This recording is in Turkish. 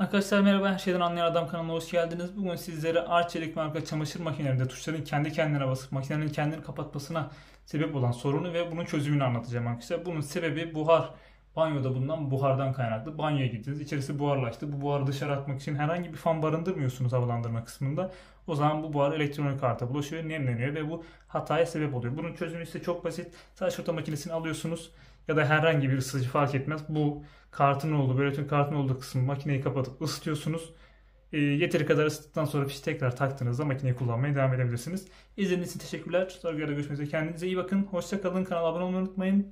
Arkadaşlar merhaba, her şeyden anlayan adam kanalına hoş geldiniz. Bugün sizlere Arçelik marka çamaşır makinelerinde tuşların kendi kendine basıp makinenin kendini kapatmasına sebep olan sorunu ve bunun çözümünü anlatacağım arkadaşlar. Bunun sebebi buhar. Banyoda bulunan buhardan kaynaklı. Banyoya gittiniz, içerisi buharlaştı. Bu buharı dışarı atmak için herhangi bir fan barındırmıyorsunuz havalandırma kısmında. O zaman bu buhar elektronik karta bulaşıyor, nemleniyor ve bu hataya sebep oluyor. Bunun çözümü ise çok basit. Tıraş foto makinesini alıyorsunuz ya da herhangi bir ısıtıcı fark etmez. Bu kartın olduğu, bluetooth kartın olduğu kısmı makineyi kapatıp ısıtıyorsunuz. Yeteri kadar ısıttıktan sonra fişi tekrar taktığınızda makineyi kullanmaya devam edebilirsiniz. İzlediğiniz için teşekkürler. Sonra bir görüşmek üzere. Kendinize iyi bakın. Hoşça kalın. Kanala abone olmayı unutmayın. Bye.